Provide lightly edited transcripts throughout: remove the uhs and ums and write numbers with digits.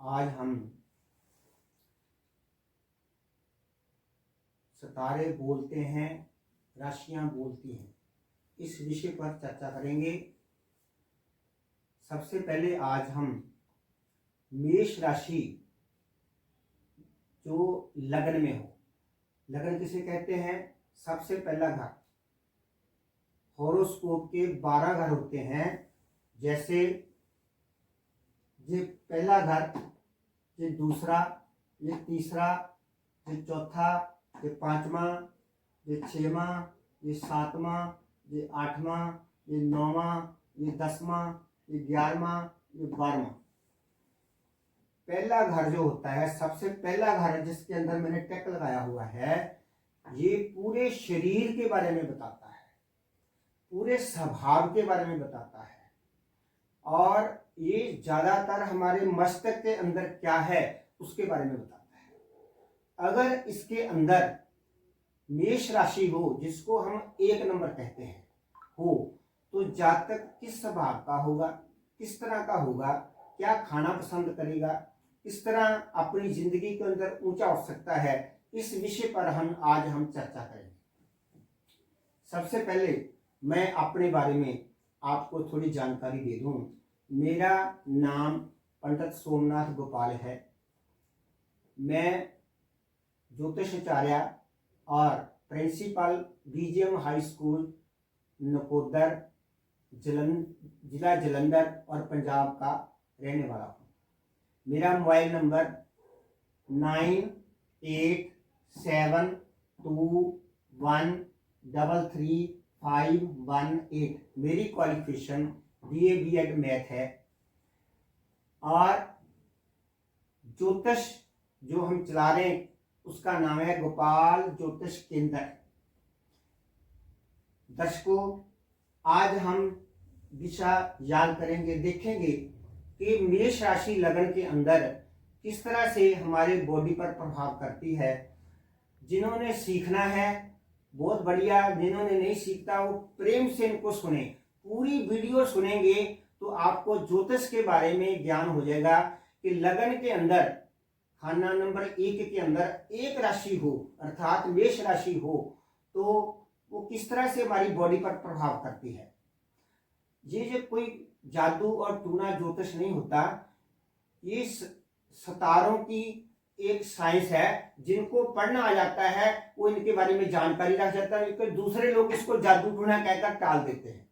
आज हम सितारे बोलते हैं, राशियां बोलती हैं, इस विषय पर चर्चा करेंगे। सबसे पहले आज हम मेष राशि जो लगन में हो, लगन किसे कहते हैं? सबसे पहला घर, हॉरोस्कोप के 12 घर होते हैं। जैसे ये पहला घर, ये दूसरा, ये तीसरा, ये चौथा, ये पांचवा, ये छठवां, ये सातवां, ये आठवां, ये नौवां, ये 10वां, ये 11वां, ये 12वां। पहला घर जो होता है, सबसे पहला घर जिसके अंदर मैंने टिक लगाया हुआ है, ये पूरे शरीर के बारे में बताता है, पूरे स्वभाव के बारे में बताता है, और ये ज्यादातर हमारे मस्तिष्क के अंदर क्या है उसके बारे में बताता है। अगर इसके अंदर मेष राशि हो, जिसको हम 1 नंबर कहते हैं, हो तो जातक किस स्वभाव का होगा, किस तरह का होगा, क्या खाना पसंद करेगा, किस तरह अपनी जिंदगी के अंदर ऊंचा उठ सकता है, इस विषय पर आज हम चर्चा करेंगे। सबसे पहले मैं अपने बारे में आपको थोड़ी जानकारी दे दूं। मेरा नाम पंडित सोमनाथ गोपाल है। मैं ज्योतिषाचार्य और principal BGM high school Nakodar, जिला जलंधर और पंजाब का रहने वाला हूँ। मेरा मोबाइल नंबर 9872133518। मेरी क्वालिफिकेशन BA B.Ed मैथ है। और ज्योतिष जो हम चला रहे हैं उसका नाम है गोपाल ज्योतिष केंद्र। दर्शकों, आज हम विषय याद करेंगे, देखेंगे कि मेष राशि लगन के अंदर किस तरह से हमारे बॉडी पर प्रभाव करती है। जिन्होंने सीखना है बहुत बढ़िया, जिन्होंने नहीं सीखता वो प्रेम से इनको सुने, पूरी वीडियो सुनेंगे तो आपको ज्योतिष के बारे में ज्ञान हो जाएगा कि लगन के अंदर खाना नंबर 1 के अंदर एक राशि हो, अर्थात मेष राशि हो, तो वो किस तरह से हमारी बॉडी पर प्रभाव करती है। ये जो कोई जादू और टूना ज्योतिष नहीं होता, ये सितारों की एक साइंस है। जिनको पढ़ना आ जाता है वो इनके बारे में जानकारी रख जाता है, दूसरे लोग इसको जादू टूना कहकर टाल देते हैं।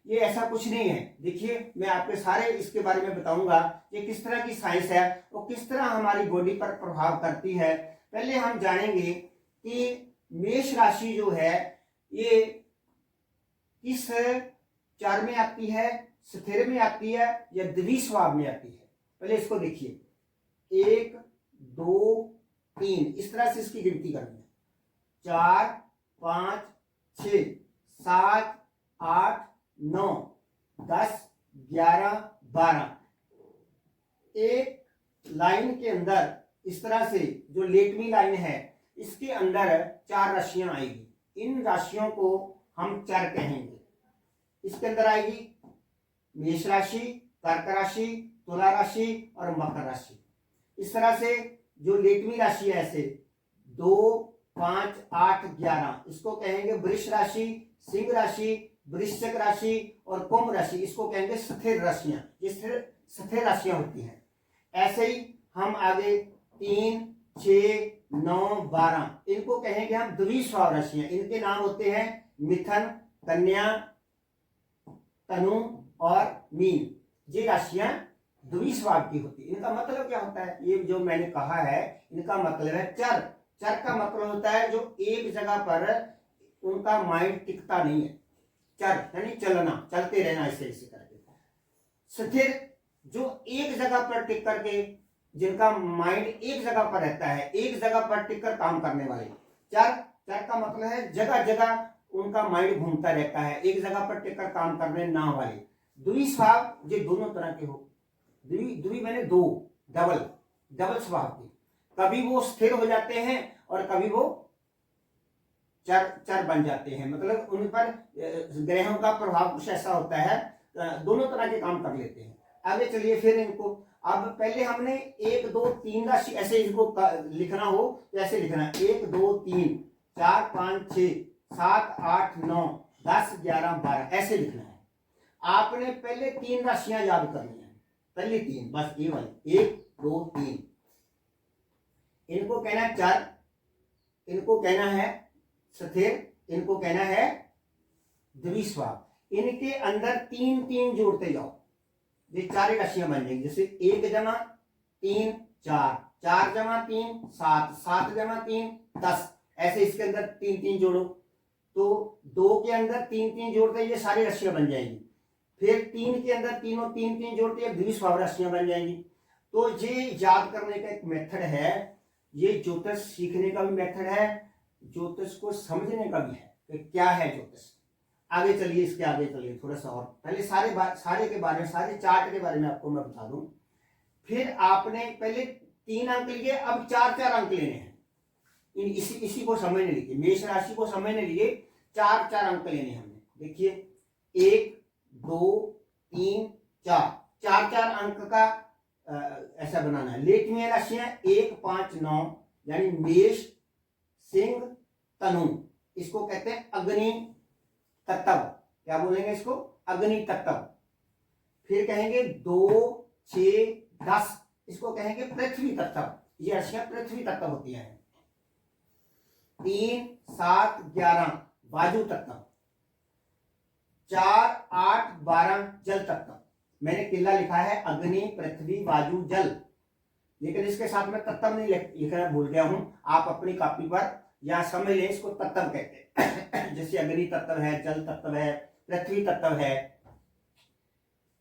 ये ऐसा कुछ नहीं है। देखिए, मैं आपके सारे इसके बारे में बताऊंगा ये किस तरह की साइंस है और किस तरह हमारी बॉडी पर प्रभाव करती है। पहले हम जानेंगे कि मेष राशि जो है ये किस चार में आती है, स्थिर में आती है या द्विस्वभाव में आती है। पहले इसको देखिए, 1 2 3, इस तरह से इसकी गिनती करनी है। 4 5 6 7 8 9 10 11 12। एक लाइन के अंदर इस तरह से जो लेटवी लाइन है, इसके अंदर 4 राशियां आएगी। इन राशियों को हम चर कहेंगे। इसके अंदर आएगी मेष राशि, कर्क राशि, तुला राशि और मकर राशि। इस तरह से जो लेटवी राशि है, ऐसे 2 5 8 11, इसको कहेंगे वृष राशि, सिंह राशि, वृश्चिक राशि और कुंभ राशि, इसको कहेंगे स्थिर राशियां। ये स्थिर राशियां होती हैं। ऐसे ही हम आगे 3 6 9 12, इनको कहेंगे हम द्विस्वभाव राशियां। इनके नाम होते हैं मिथुन, कन्या, तनु और मीन। ये राशियां द्विस्वभाव की होती है। इनका मतलब क्या होता है? ये जो मैंने कहा है, इनका मतलब है चर। चर का मतलब होता है जो एक जगह पर उनका माइंड टिकता नहीं है। चर यानी चलना, चलते रहना, ऐसे ऐसे करके। स्थिर जो एक जगह पर टिक करके, जिनका माइंड एक जगह पर रहता है, एक जगह पर टिक कर काम करने वाले। चर का मतलब है जगह जगह उनका माइंड घूमता रहता है, एक जगह पर टिक कर काम करने ना वाले। द्विस्वभाव ये दोनों तरह के हो। द्वि मैंने 2, डबल स्वभाव के। कभी वो स्थिर हो जाते हैं और कभी वो चर बन जाते हैं। मतलब उन पर ग्रहों का प्रभाव कुछ ऐसा होता है, दोनों तरह के काम कर लेते हैं। आगे चलिए, फिर इनको अब पहले हमने 1 2 3 राशि ऐसे इसको लिखना हो तो ऐसे लिखना है 1 2 3 4 5 6 7 8 9 10 11 12 ऐसे लिखना है। आपने पहले 3 राशियां याद करनी है, पहले 3 बस ये वाली 1 2 3। इनको कहना है चर, इनको कहना है स्थिर, इनको कहना है द्विस्वाप। इनके अंदर 3 3 जोड़ते जाओ, ये 4 राशियां बन जाएंगी। जैसे 1 जमा 3 4, 4 जमा 3 7, 7 जमा 3 10, ऐसे इसके अंदर 3 3 जोड़ो तो 2 के अंदर 3 3 जोड़ते ये सारी राशियां बन जाएंगी। फिर 3 के अंदर तीनों 3 3 जोड़ते ये द्विस्वाप राशियां बन जाएंगी। तो ये याद करने का एक मेथड है, ये ज्योतिष सीखने का भी मेथड है, ज्योतिष को समझने का भी है कि क्या है ज्योतिष। आगे चलिए, इसके आगे चलिए थोड़ा सा और, पहले सारे के बारे में, सारे चार्ट के बारे में आपको मैं बता दूं। फिर आपने पहले 3 अंक लिए, अब 4 4 अंक लेने हैं। इसी को समझने लिए, मेष राशि को समझने लिए 4 4 अंक लेने हैं हमने। देखिए 1 2 3 4, 4 4 अंक का ऐसा बनाना है। लेखनीय राशियां 1 5 9, यानी मेष सिंह तनु, इसको कहते हैं अग्नि तत्व। क्या बोलेंगे इसको? अग्नि तत्व। फिर कहेंगे 2 6 10, इसको कहेंगे पृथ्वी तत्व। ये राशियां पृथ्वी तत्व होती हैं। 3 7 11 वायु तत्व, 4 8 12 जल तत्व। मैंने किला लिखा है अग्नि पृथ्वी वायु जल, लेकिन इसके साथ में तत्व नहीं लिखना भूल गया हूं। आप अपनी कॉपी पर या समझ लें, इसको तत्व कहते हैं। जैसे अग्नि तत्व है, जल तत्व है, पृथ्वी तत्व है।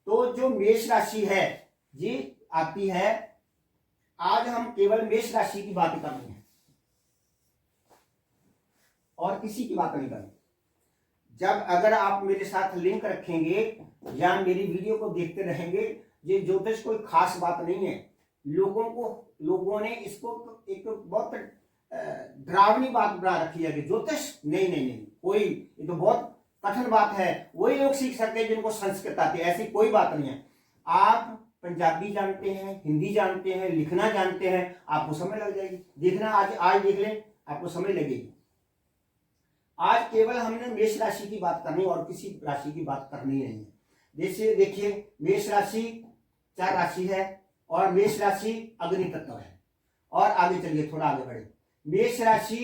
तो जो मेष राशि है ये आती है, आज हम केवल मेष राशि की बात करनी है और किसी की बात नहीं करनी। जब अगर आप मेरे साथ लिंक रखेंगे या मेरी वीडियो को देखते रहेंगे, ये ज्योतिष कोई खास बात नहीं है। लोगों ने इसको एक बहुत डरावनी बात बना रखी है कि ज्योतिष नहीं नहीं नहीं, कोई ये तो बहुत कठिन बात है, वही लोग सीख सकते हैं जिनको संस्कृत आती है। ऐसी कोई बात नहीं है। आप पंजाबी जानते हैं, हिंदी जानते हैं, लिखना जानते हैं, आपको समझ लग जाएगी। देखना आज देख लें, आपको समझ लगेगी। आज केवल हमने मेष राशि की बात करनी और किसी राशि की बात करनी नहीं है। जैसे देखिए मेष राशि 4 राशि है और मेष राशि अग्नि तत्व है। और आगे चलिए, थोड़ा आगे बढ़े। मेष राशि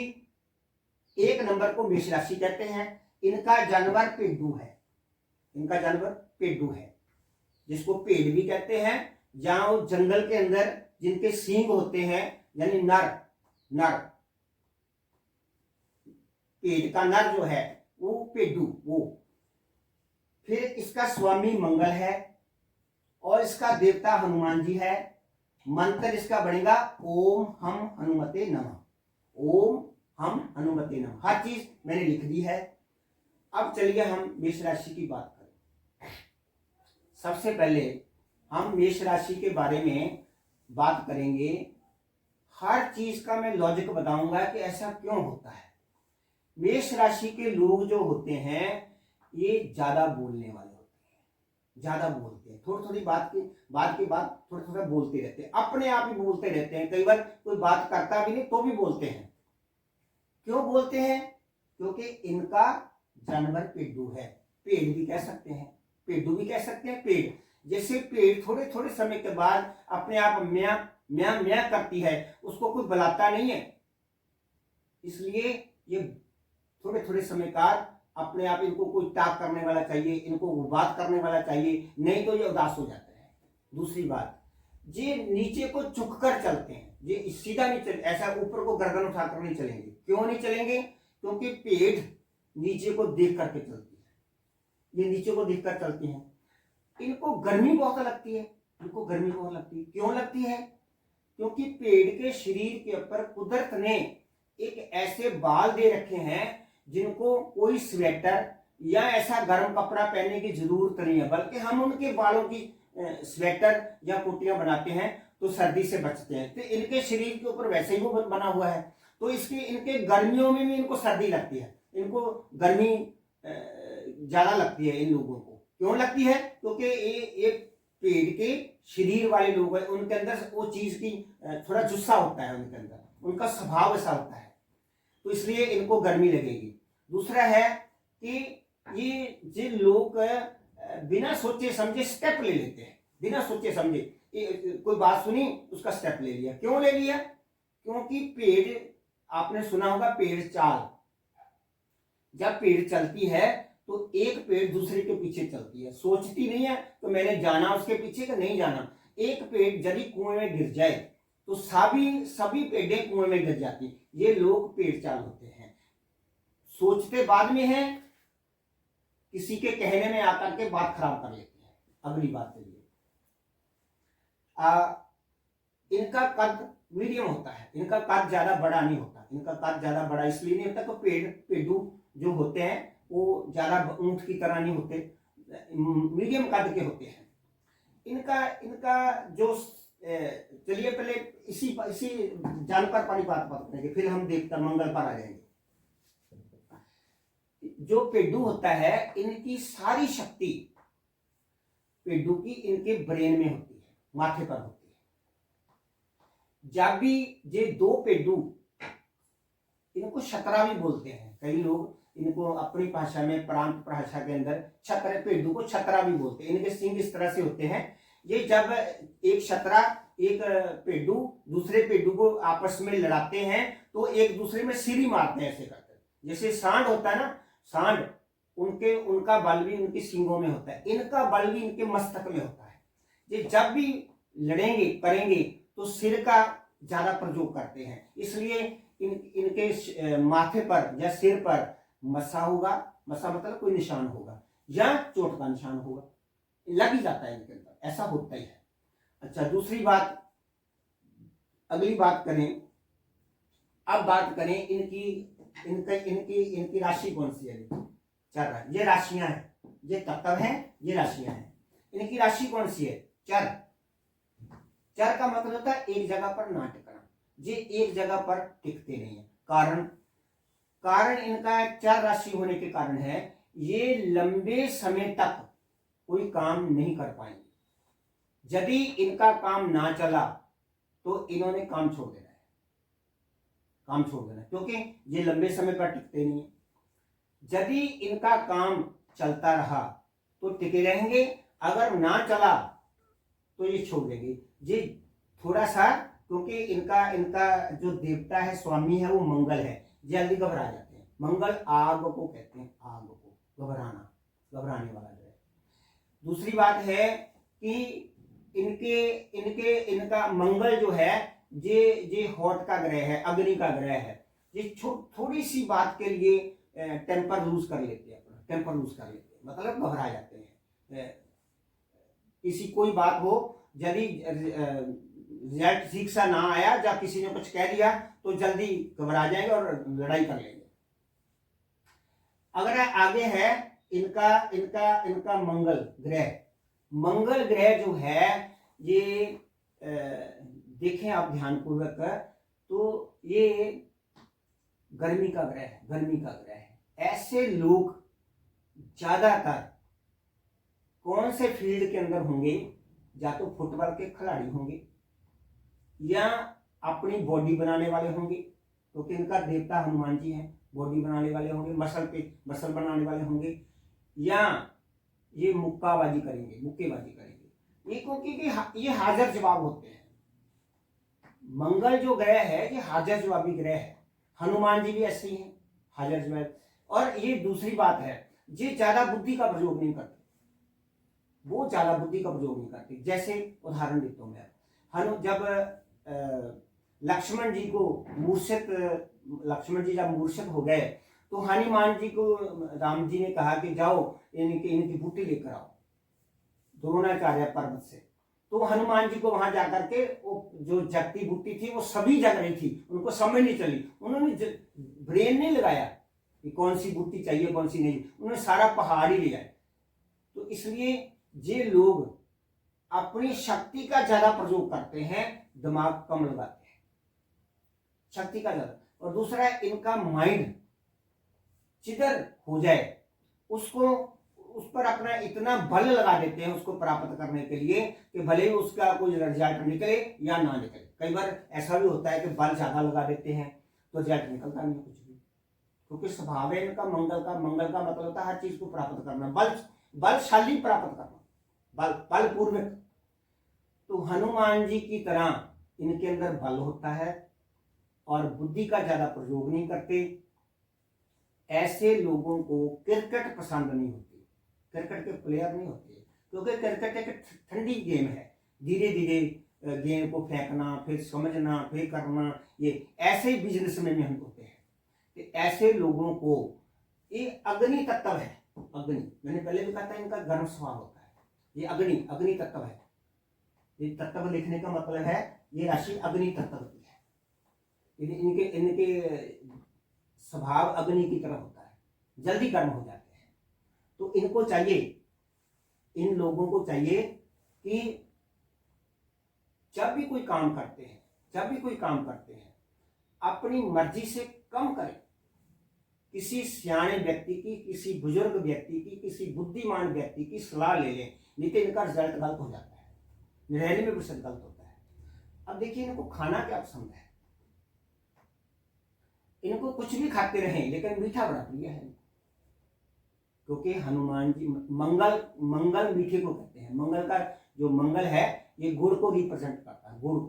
1 नंबर को मेष राशि कहते हैं। इनका जानवर पेड्डू है, इनका जानवर पेड्डू है, जिसको पेड़ भी कहते हैं। जहां जंगल के अंदर जिनके सींग होते हैं, यानी नर पेड़ का नर जो है वो पेड्डू वो। फिर इसका स्वामी मंगल है और इसका देवता हनुमान जी है। मंत्र इसका बनेगा ओम हम हनुमते नमः, ओम हम हनुमते नमः। हर चीज मैंने लिख दी है। अब चलिए हम मेष राशि की बात करें। सबसे पहले हम मेष राशि के बारे में बात करेंगे। हर चीज का मैं लॉजिक बताऊंगा कि ऐसा क्यों होता है। मेष राशि के लोग जो होते हैं ये ज्यादा बोलने वाले होते हैं, ज्यादा बोलते हैं। थोड़ी बात थोड़ा बोलते रहते हैं, अपने आप ही बोलते रहते हैं। कई बार कोई बात करता भी नहीं तो भी बोलते हैं। क्यों बोलते हैं? क्योंकि इनका जानवर पेड्डू है। पेड़ भी कह सकते हैं, पेड्डू भी कह सकते हैं। पेड़ जैसे पेड़ थोड़े समय के बाद अपने आप म्या म्या म्या करती है, उसको कोई बुलाता नहीं है, इसलिए ये थोड़े समय बाद अपने आप, इनको कोई टाक करने वाला चाहिए, इनको बात करने वाला चाहिए, नहीं तो ये उदास हो जाते हैं। दूसरी बात, ये नीचे को झुक कर चलते हैं, ये सीधा नहीं चल, ऐसा ऊपर को गर्दन उठाकर नहीं चलेंगे। क्यों नहीं चलेंगे? क्योंकि पेड़ नीचे को देख करके चलती है, ये नीचे को देख कर चलती हैं। इनको गर्मी बहुत लगती है, इनको गर्मी बहुत लगती है। क्यों लगती है? क्योंकि पेड़ के शरीर के ऊपर कुदरत ने एक ऐसे बाल दे रखे हैं जिनको कोई स्वेटर या ऐसा गर्म कपड़ा पहनने की जरूरत नहीं है, बल्कि हम उनके बालों की स्वेटर या कोटियां बनाते हैं तो सर्दी से बचते हैं। तो इनके शरीर के ऊपर वैसे ही वो बना हुआ है, तो इनके गर्मियों में भी इनको सर्दी लगती है, इनको गर्मी ज्यादा लगती है इन लोगों को। क्यों लगती है? क्योंकि ये एक पेड़ के शरीर वाले लोग हैं उनके अंदर वो चीज की थोड़ा जुस्सा होता है, उनके अंदर उनका स्वभाव ऐसा होता है, तो इसलिए इनको गर्मी लगेगी। दूसरा है कि ये जो लोग बिना सोचे समझे स्टेप ले लेते हैं, बिना सोचे समझे कोई बात सुनी उसका स्टेप ले लिया। क्यों ले लिया? क्योंकि पेड़, आपने सुना होगा पेड़ चाल, जब पेड़ चलती है तो एक पेड़ दूसरे के पीछे चलती है, सोचती नहीं है तो मैंने जाना उसके पीछे कि नहीं जाना। एक पेड़ यदि कुएं में गिर जाए तो सभी पेड़ें कुएं में गिर जाती। ये लोग पेड़ चाल होते हैं, सोचते बाद में है, किसी के कहने में आकर के बात खराब कर लेते हैं। अगली बात है इनका कद मीडियम होता है, इनका कद ज्यादा बड़ा नहीं होता। इनका कद ज्यादा बड़ा इसलिए नहीं होता कि पेड़ू जो होते हैं वो ज्यादा ऊंट की तरह नहीं होते, मीडियम कद के होते हैं। इनका जो चलिए पहले इसी जानकर पानी बात करेंगे, फिर हम देखकर मंगल पर आ जाएंगे। जो पेडू होता है इनकी सारी शक्ति पेडू की इनके ब्रेन में होती है, माथे पर होती है। जब भी ये दो पेडू, इनको छतरा भी बोलते हैं, कई लोग इनको अपनी भाषा में प्रांत भाषा के अंदर छतरे, पेडू को छतरा भी बोलते हैं। इनके सींग इस तरह से होते हैं। ये जब एक छतरा, एक पेडू दूसरे पेडू को आपस में लड़ाते हैं तो एक दूसरे में सीरी मारते हैं ऐसे करके। जैसे सांड होता है ना, सांड उनका बल भी उनकी सींगों में होता है, इनका बल भी इनके मस्तक में होता है। ये जब भी लड़ेंगे करेंगे तो सिर का ज्यादा प्रयोग करते हैं, इसलिए इनके माथे पर या सिर पर मसा होगा, मसा मतलब कोई निशान होगा या चोट का निशान होगा, लग ही जाता है इनके अंदर, ऐसा होता ही है। अच्छा, दूसरी बात, अगली बात करें, अब बात करें इनकी राशि कौन सी है। चर, ये राशियां हैं, ये तत्व हैं, ये राशियां हैं। इनकी राशि कौन सी है? चर। चर का मतलब होता है एक जगह पर ना टिकना, ये एक जगह पर टिकते नहीं है। कारण इनका चर राशि होने के कारण है ये लंबे समय तक कोई काम नहीं कर पाएंगे। यदि इनका काम ना चला तो इन्होंने काम छोड़ देना है, काम छोड़ देना है, क्योंकि ये लंबे समय पर टिकते नहीं है। यदि इनका काम चलता रहा तो टिके रहेंगे, अगर ना चला तो ये छोड़ देंगे। ये थोड़ा सा, क्योंकि इनका जो देवता है, स्वामी है, वो मंगल है, जल्दी घबरा जाते हैं। मंगल आग को कहते हैं, आग को, घबराने वाला जो है। दूसरी बात है कि इनका मंगल जो है ये हॉट का ग्रह है, अग्नि का ग्रह है। ये थोड़ी सी बात के लिए टेम्पर लूज कर लेते हैं, अपना टेम्पर लूज कर लेते हैं, मतलब घबरा जाते हैं। किसी कोई बात हो, यदि रिजल्ट ठीक सा ना आया, जब किसी ने कुछ कह दिया तो जल्दी घबरा जाएंगे और लड़ाई कर लेंगे। अगर आगे है इनका मंगल ग्रह जो है, ये देखें आप ध्यानपूर्वक तो ये गर्मी का ग्रह है। ऐसे लोग ज्यादातर कौन से फील्ड के अंदर होंगे? या तो फुटबॉल के खिलाड़ी होंगे, या अपनी बॉडी बनाने वाले होंगे, क्योंकि इनका देवता हनुमान जी हैं, बॉडी बनाने वाले होंगे, मसल बनाने वाले होंगे, या ये मुक्केबाजी करेंगे। ये क्योंकि ये हाजिर जवाब होते हैं। मंगल जो ग्रह है ये हाजिर जवाबी ग्रह है। हनुमान जी भी ऐसे ही हैं, हाजिर जवाब। और ये दूसरी बात है, ये ज्यादा बुद्धि का प्रयोग नहीं करते, वो ज्यादा बुद्धि का प्रयोग नहीं करते। जैसे उदाहरण देता हूं मैं, जब लक्ष्मण जी जब मूर्छित हो गए तो हनुमान जी को राम जी ने कहा कि जाओ इनकी बूटी लेकर आओ द्रोणाचार्य पर्वत से। तो हनुमान जी को वहां जाकर के वो जो जगती बूटी थी वो सभी जग रही थी, उनको समझ नहीं चली, उन्होंने ब्रेन नहीं लगाया कि कौन सी बूटी चाहिए कौन सी नहीं, उन्होंने सारा पहाड़ ही ले आए। तो इसलिए ये लोग अपनी शक्ति का ज्यादा प्रयोग करते हैं, दिमाग कम लगाते हैं, शक्ति का ज्यादा। और दूसरा है इनका माइंड जिधर हो जाए उसको उस पर अपना इतना बल लगा देते हैं उसको प्राप्त करने के लिए कि भले ही उसका कोई रिजल्ट निकले या ना निकले। कई बार ऐसा भी होता है कि बल ज्यादा लगा देते हैं तो रिजल्ट निकलता नहीं कुछ भी, क्योंकि स्वभाव है इनका मंगल का। मंगल का मतलब होता है हर चीज को प्राप्त करना, बलशाली प्राप्त करना, बलपूर्वक। तो हनुमान जी की तरह इनके अंदर बल होता है और बुद्धि का ज्यादा प्रयोग नहीं करते। ऐसे लोगों को क्रिकेट पसंद नहीं होती, क्रिकेट के प्लेयर नहीं होते, क्योंकि क्रिकेट एक ठंडी गेम है। धीरे धीरे गेम को फेंकना, फिर समझना, फिर करना, ये ऐसे ही बिजनेस में मेहनत होते हैं। कि ऐसे लोगों को ये अग्नि तत्व है। अग्नि, मैंने पहले भी कहा था इनका गर्म स्वभाव होता है। ये अग्नि तत्व है। ये तत्व लिखने का मतलब है ये राशि अग्नि तत्व की है। इनके इनके स्वभाव अग्नि की तरह होता है, जल्दी गर्म हो जाते हैं। तो इनको चाहिए, इन लोगों को चाहिए कि जब भी कोई काम करते हैं अपनी मर्जी से कम करें। किसी सियाने व्यक्ति की, किसी बुजुर्ग व्यक्ति की, किसी बुद्धिमान व्यक्ति की सलाह ले लें, नहीं तो इनका रिजल्ट गलत हो जाता है, 99% गलत होता है। अब देखिए इनको खाना क्या पसंद है। इनको कुछ भी खाते रहें लेकिन मीठा बड़ा प्रिय है, क्योंकि हनुमान जी मंगल मीठे को कहते हैं। मंगल का जो मंगल है ये गुड़ को रिप्रेजेंट करता है, गुड़,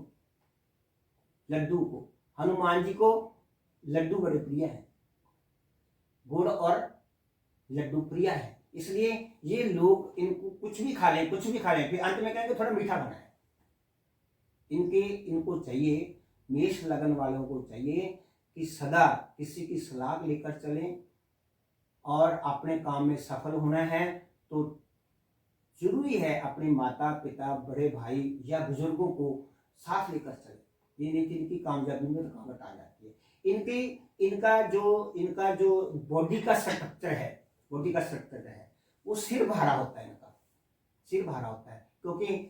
लड्डू को। हनुमान जी को लड्डू बड़े प्रिय है, गुड़ और लड्डू प्रिय है। इसलिए ये लोग इनको कुछ भी खा लें फिर अंत में कहेंगे थोड़ा मीठा बनाए। इनको चाहिए, मेष लगन वालों को चाहिए कि सदा किसी की सलाह लेकर चलें और अपने काम में सफल होना है तो जरूरी है अपने माता पिता, बड़े भाई या बुजुर्गों को साथ लेकर चले। ये नहीं कि इनकी कामयाबी में रुकावट आ जाती है। इनका जो बॉडी का स्ट्रक्चर है वो सिर भरा होता है। इनका सिर भरा होता है, क्योंकि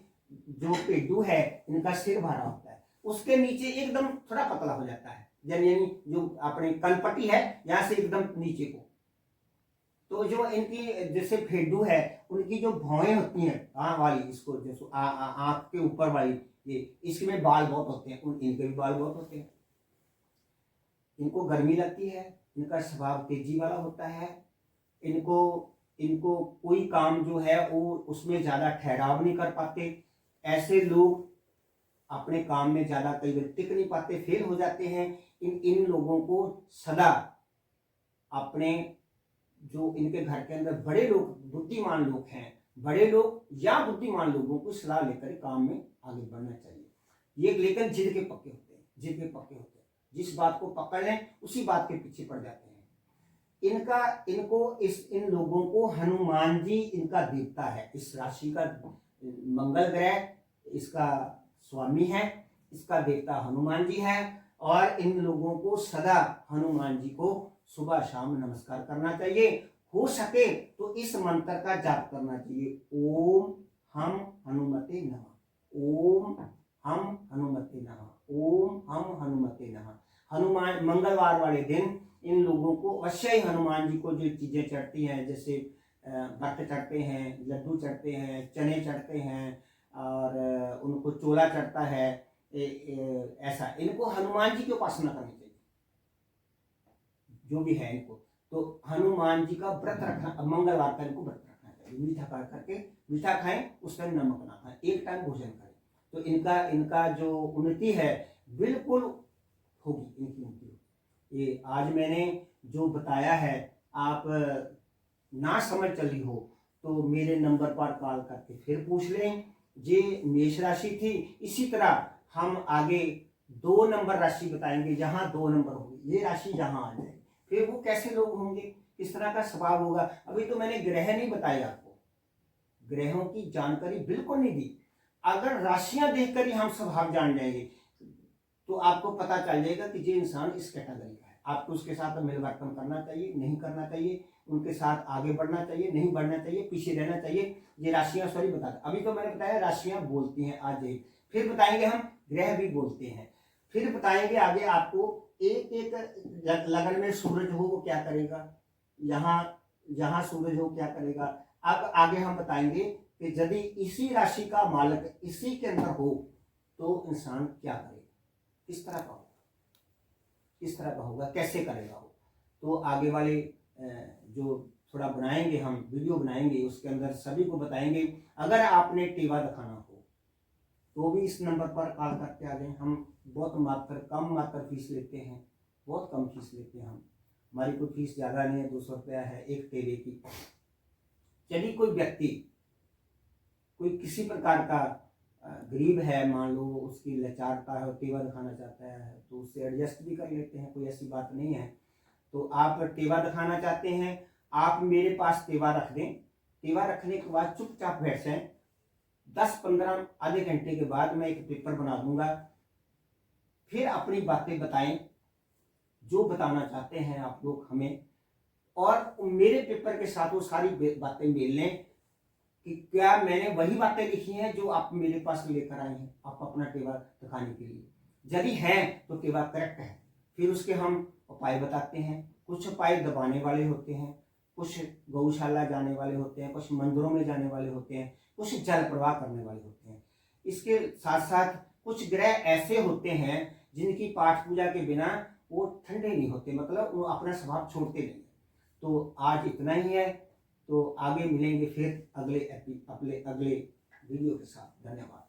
जो पेडू है इनका सिर भरा होता है, उसके नीचे एकदम थोड़ा पतला हो जाता है, यानी जो अपनी कनपट्टी है यहाँ से एकदम नीचे को। तो जो इनकी जैसे फेडू है उनकी जो भौएं होती हैं आँख वाली, इसको जैसे आँख के ऊपर वाली, ये इसमें बाल बहुत होते हैं, इनके भी बाल बहुत होते हैं। इनको गर्मी लगती है, इनका स्वभाव तेजी वाला होता है। इनको कोई काम जो है वो उसमें ज्यादा ठहराव नहीं कर पाते। ऐसे लोग अपने काम में ज्यादा कई बार टिक नहीं पाते, फेल हो जाते हैं। इन लोगों को सदा अपने जो इनके घर के अंदर बड़े लोग, बुद्धिमान लोग हैं, बड़े लोग या बुद्धिमान लोगों को सलाह लेकर काम में आगे बढ़ना चाहिए। ये लेकिन जिद के पक्के होते हैं, जिस बात को पकड़ लें उसी बात के पीछे पड़ जाते हैं। इन लोगों को हनुमान जी इनका देवता है। इस राशि का मंगल ग्रह इसका स्वामी है, इसका देवता हनुमान जी है। और इन लोगों को सदा हनुमान जी को सुबह शाम नमस्कार करना चाहिए। हो सके तो इस मंत्र का जाप करना चाहिए, ओम हम हनुमते नमः, ओम हम हनुमते नमः, ओम हम हनुमते नमः। हनुमान मंगलवार वाले दिन इन लोगों को अवश्य ही हनुमान जी को जो चीजें चढ़ती हैं, जैसे भट्ट चढ़ते हैं, लड्डू चढ़ते हैं, चने चढ़ते हैं और उनको चोला चढ़ता है, ऐसा इनको हनुमान जी की उपासना करनी चाहिए जो भी है इनको। तो हनुमान जी का व्रत रखना, मंगलवार का इनको व्रत रखना चाहिए। मीठा करके मीठा खाएं, उस टाइम नमक ना खाएं, एक टाइम भोजन करें, तो इनका जो उन्नति है बिल्कुल होगी, इनकी उन्नति होगी। ये आज मैंने जो बताया है आप ना समझ चली हो तो मेरे नंबर पर कॉल करके फिर पूछ लें। ये मेष राशि थी। इसी तरह हम आगे 2 नंबर राशि बताएंगे, जहां 2 नंबर होंगे, ये राशि जहां आ जाए फिर वो कैसे लोग होंगे, किस तरह का स्वभाव होगा। अभी तो मैंने ग्रह नहीं बताए आपको, ग्रहों की जानकारी बिल्कुल नहीं दी। अगर राशियां देखकर ही हम स्वभाव जान जाएंगे तो आपको पता चल जाएगा कि ये इंसान इस कैटेगरी का है। आपको उसके साथ मिलवर्तन करना चाहिए, नहीं करना चाहिए, उनके साथ आगे बढ़ना चाहिए, नहीं बढ़ना चाहिए, पीछे रहना चाहिए। ये राशियां सॉरी बता दें, अभी तो मैंने बताया राशियां बोलती हैं आज एक, फिर बताएंगे हम ग्रह भी बोलते हैं, फिर बताएंगे आगे आपको एक लगन में सूरज हो वो क्या करेगा, यहाँ सूरज हो क्या करेगा, अब आगे हम बताएंगे कि यदि इसी राशि का मालक इसी के अंदर हो तो इंसान क्या करेगा, किस तरह का होगा, किस तरह का होगा, कैसे करेगा वो। तो आगे वाले जो थोड़ा बनाएंगे, हम वीडियो बनाएंगे, उसके अंदर सभी को बताएंगे। अगर आपने टेवा दिखाना हो तो भी इस नंबर पर कॉल करके आ जाएं। हम बहुत कम मात्र फीस लेते हैं, बहुत कम फीस लेते हैं हम। हमारी कोई फीस ज़्यादा नहीं है, 200 रुपया है एक टेवे की। यदि कोई व्यक्ति कोई किसी प्रकार का गरीब है, मान लो उसकी लाचारता है और टेवा दिखाना चाहता है, तो उससे एडजस्ट भी कर लेते हैं, कोई ऐसी बात नहीं है। तो आप टेवा दिखाना चाहते हैं, आप मेरे पास टेवा रख दें। टेवा रखने के बाद चुपचाप बैठ जाएं। 10-15 आधे घंटे के बाद मैं एक पेपर बना दूंगा। फिर अपनी बातें बताएं, जो बताना चाहते हैं आप लोग हमें, और मेरे पेपर के साथ वो सारी बातें मेल लें कि क्या मैंने वही बातें लिखी हैं जो आप मेरे पास लेकर आए हैं आप अपना टेवा दिखाने के लिए। यदि है तो टेवा करेक्ट है। फिर उसके हम उपाय बताते हैं। कुछ उपाय दबाने वाले होते हैं, कुछ गौशाला जाने वाले होते हैं, कुछ मंदिरों में जाने वाले होते हैं, कुछ जल प्रवाह करने वाले होते हैं। इसके साथ साथ कुछ ग्रह ऐसे होते हैं जिनकी पाठ पूजा के बिना वो ठंडे नहीं होते, मतलब वो अपना स्वभाव छोड़ते नहीं। तो आज इतना ही है, तो आगे मिलेंगे फिर अगले वीडियो के साथ। धन्यवाद।